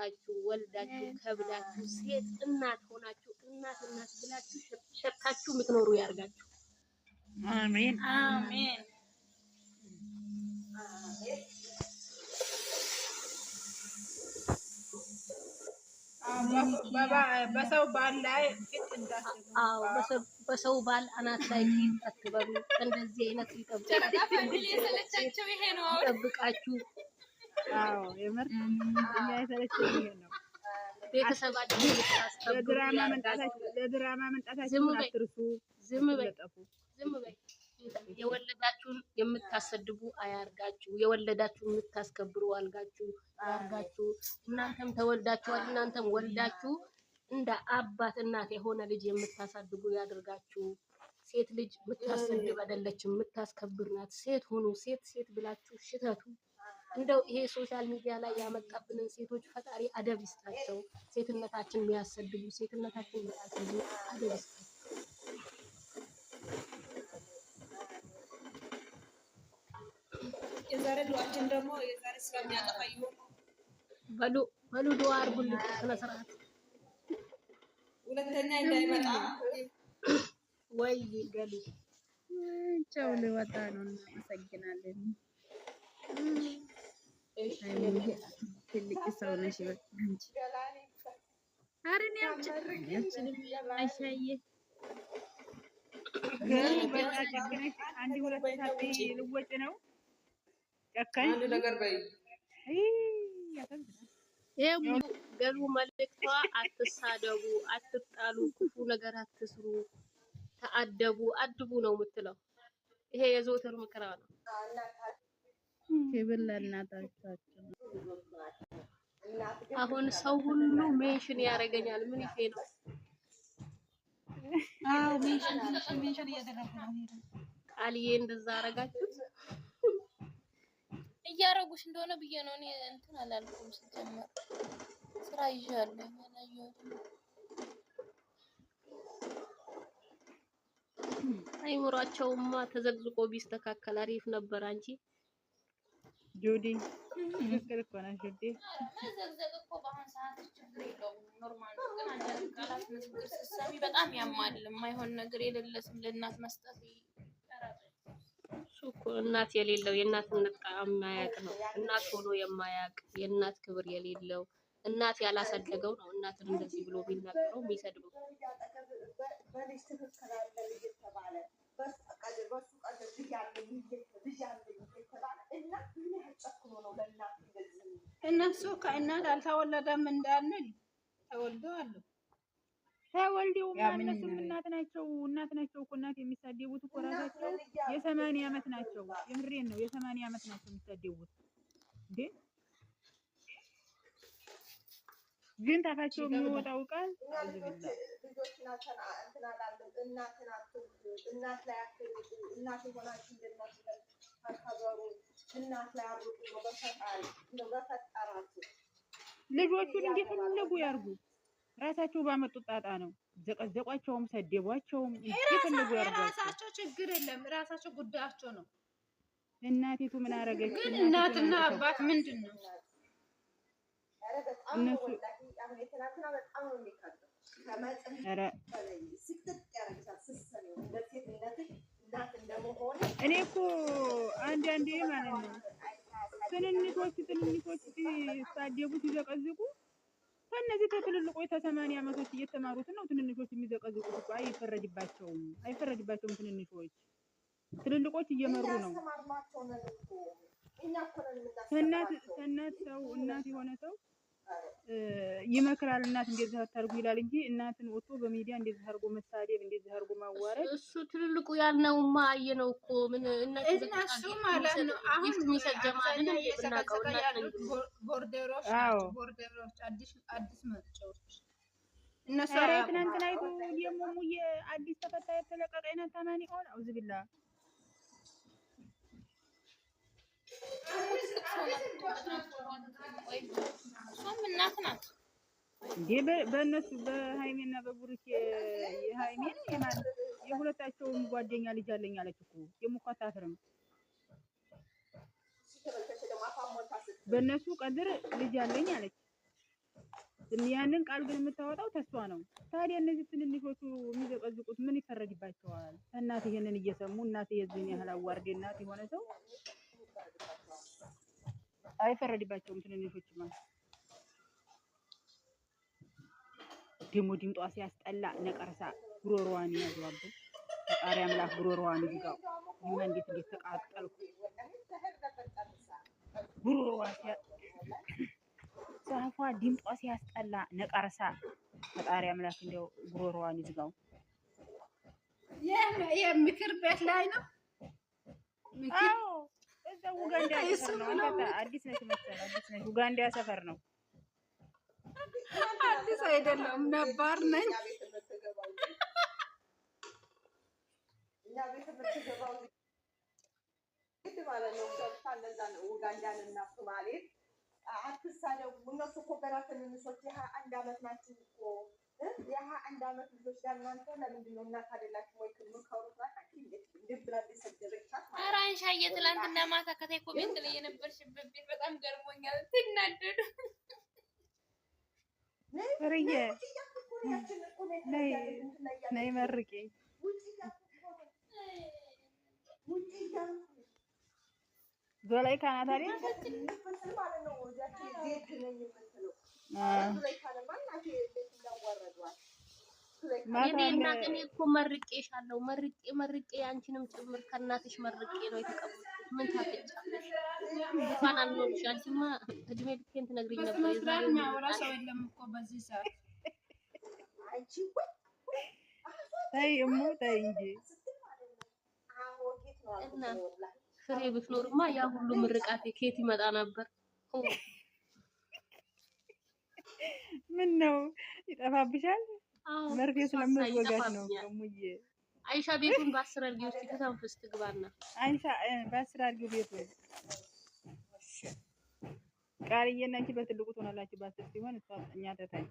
አግብታችሁ ወልዳችሁ ከብዳችሁ ሴት እናት ሆናችሁ እናት ብላችሁ ሸታችሁ የምትኖሩ ያርጋችሁ። አሜን አሜን። በሰው ባል ላይ ፊት እንዳትሉ። አዎ በሰው ባል አናት ላይ ፊት አትበሉ። እንደዚህ አይነት ይጠብቃችሁ። አዎ የምር እኛ የሰለቸው ይሄ ነው። ቤተሰባችሁ ለድራማ መንጣታችሁን አትርሱ። ዝም በይ። የወለዳችሁን የምታሰድቡ አያርጋችሁ። የወለዳችሁን የምታስከብሩ ያርጋችሁ። እናንተም ተወልዳችኋል። እናንተም ወልዳችሁ እንደ አባት እናት የሆነ ልጅ የምታሳድጉ ያድርጋችሁ። ሴት ልጅ የምታሰድብ አይደለችም፣ የምታስከብር ናት። ሴት ሁኑ። ሴት ብላችሁ ሽተቱ። እንደው ይሄ ሶሻል ሚዲያ ላይ ያመጣብንን ሴቶች ፈጣሪ አደብ ይስጣቸው። ሴትነታችን የሚያሰድቡ ሴትነታችን የሚያሰድቡ አደብ ይስጣቸው። የዛሬ ዱዓችን ደግሞ የዛሬ ስለሚያጠፋ ይሁን በሉ ዱዓ አድርጉልኝ። ስነ ስርዓት ሁለተኛ እንዳይመጣ ወይ ገሉ ቻው። ልወጣ ነው። እናመሰግናለን። ትልቅ ሰው ነሽ። አንቺ አረን ያንቺንም አይሻዬ አንድ ሁለት ሰዓት ልወጭ ነው። ጨካኝ ነገር በይ። ገሉ መልእክቷ አትሳደቡ፣ አትጣሉ፣ ክፉ ነገር አትስሩ፣ ተአደቡ፣ አድቡ ነው የምትለው። ይሄ የዘወትር ምክራ ነው። ክብር ለእናታችን። አሁን ሰው ሁሉ ሜንሽን ያደርገኛል። ምን ይሄ ነው? አዎ ሜንሽን እያደረጉ ነው። ቃልዬ እንደዛ አረጋችሁት እያረጉሽ እንደሆነ ብዬ ነው። እኔ እንትን አላልኩም። ሲጀመር ስራ ይዣለሁ። አይምሯቸውማ ተዘግዝቆ ቢስተካከል አሪፍ ነበር። አንቺ ጆዲ ትክክል እኮ ነሽ ጆዲ። መዘግዘግ እኮ በአሁን ሰዓት ችግር የለውም፣ ኖርማል ነው። ግን አንዳንድ ቃላት ንግግር ስትሰሚ በጣም ያማል። የማይሆን ነገር የሌለስም ለእናት መስጠት እሱ እኮ እናት የሌለው የእናትነት ጣዕም የማያውቅ ነው። እናት ሆኖ የማያውቅ የእናት ክብር የሌለው እናት ያላሳደገው ነው እናትን እንደዚህ ብሎ የሚናገረው የሚሰድበው። እነሱ ከእናት አልተወለደም እንዳንል ተወልደዋል። ተወልደውማ እነሱም እናት ናቸው እኮ። እናት የሚሳደቡት እኮ ራሳቸው የ80 ዓመት ናቸው። የምሬን ነው። የ80 ዓመት ናቸው የሚሳደቡት። ግን ታፋቸው የሚወጣው ቃል ልጆቹን እንደፈለጉ ያርጉ። ራሳቸው ባመጡት ጣጣ ነው። ዘቀዘቋቸውም ሰደቧቸውም እንደፈለጉ ያርጉ። ራሳቸው ችግር የለም። ራሳቸው ጉዳያቸው ነው። እናቲቱ ምን አረገች? ግን እናትና አባት ምንድነው? እነሱ እኔ እኮ አንዳንዴ ማለት ነው ትንንሾች ሲሳደቡ ሲዘቀዝቁ ከእነዚህ ከትልልቆች ከ80 ዓመቶች እየተማሩት ነው። ትንንሾች የሚዘቀዝቁት እኮ አይፈረድባቸውም። ትልልቆች እየመሩ ነው። እናት የሆነ ሰው ይመክራል። እናት እንደዚህ አታርጉ ይላል እንጂ እናትን ወጥቶ በሚዲያ እንደዚህ አድርጎ መሳደብ፣ እንደዚህ አድርጎ ማዋረድ እሱ ትልልቁ ያልነውማ አየነው እኮ ምን እነሱ ማለት ነው። አሁን የሚሰጀማልን እየተቀዘቀ ያሉት ቦርደሮች አዲስ መጪዎች እነሱ ትናንትና አይቶ ደግሞ ሙዬ አዲስ ተፈታ የተለቀቀ አይነት ታማኒ ሆነ አውዝ ቢላ እሷም እናት ናት እንዴ። በእነሱ በሃይሜና በቡሩኬ የሃይሜ የማን የሁለታቸውም ጓደኛ ልጅ አለኝ አለች እኮ የሙካታፍርም በእነሱ ቀድር ልጅ አለኝ አለች። ያንን ቃል ግን የምታወጣው ተስፋ ነው። ታዲያ እነዚህ ትንንሾቹ የሚዘቀዝቁት ምን ይፈረድባቸዋል? እናት ይሄንን እየሰሙ እናት የዚህን ያህል አዋርዴ እናት የሆነ ሰው አይፈረድባቸውም። ትንንሾች ማለት ደግሞ ድምጧ ሲያስጠላ ነቀርሳ ጉሮሮዋን ያዟል። ፈጣሪ አምላክ ጉሮሮዋን ይዝጋው። ይሄን እንዴት ተቃጠልኩ። ጉሮሮዋ ዛፏ ድምጧ ሲያስጠላ ነቀርሳ ፈጣሪ አምላክ እንደው ጉሮሮዋን ይዝጋው። የምክር ቤት ላይ ነው። አዎ እዛ ኡጋንዳ ሰፈር ነው። አንተ አዲስ ነሽ መሰለኝ። አዲስ ነሽ። ኡጋንዳ ሰፈር ነው። አዲስ አይደለም ነባር ነኝ። እኛ ቤት የምትገባው ማለት ነው። እንደዛ ነው። ኡጋንዳን እና ሶማሌን አትሳደቡ። እነሱ እኮ ገና ትንንሾች የ21 ዓመት ናችሁ እኮ የ21 ዓመት ልጆች ጋር እናንተ ለምንድን ነው እናት አይደላችሁ ወይ? ምከሩት ናችሁ እንዴት ብላ ሰደረቻት ማለት ነው። ኧረ አንሻዬ ትላንትና ማታ ከታይ ኮሜንት ላይ የነበርሽበት ቤት በጣም ገርሞኛል። ትናደዱ ፍርዬ ነይ መርቄ ዞላይ ካናት አይደል? የኔ እናት እኔ እኮ መርቄሻለሁ። መርቄ አንቺንም ጭምር ከእናትሽ መርቄ ነው የተቀበልኩት። ምን ታፈጫለሽ? እንኳን አልኖርሽ። አንቺማ እድሜ ልኬን ትነግሪኝ ነበር። በስራት የሚያወራ ሰው የለም እኮ በዚህ ሰዓት። ተይ እሙ ተይ እንጂ እና ፍሬ ብትኖርማ ያ ሁሉ ምርቃቴ ከየት ይመጣ ነበር? ምን ነው ይጠፋብሻል? መርፌ ስለምትወጋሽ ነው እሙዬ። አይሻ ቤቱን በ10 አድርጊ ውስጥ ተተንፍስ ትግባና አይሻ በ10 አድርጊው ቤቱን። ቃልዬ እና አንቺ በትልቁ ትሆናላችሁ። በ10 ሲሆን እሷ እኛ ተታይ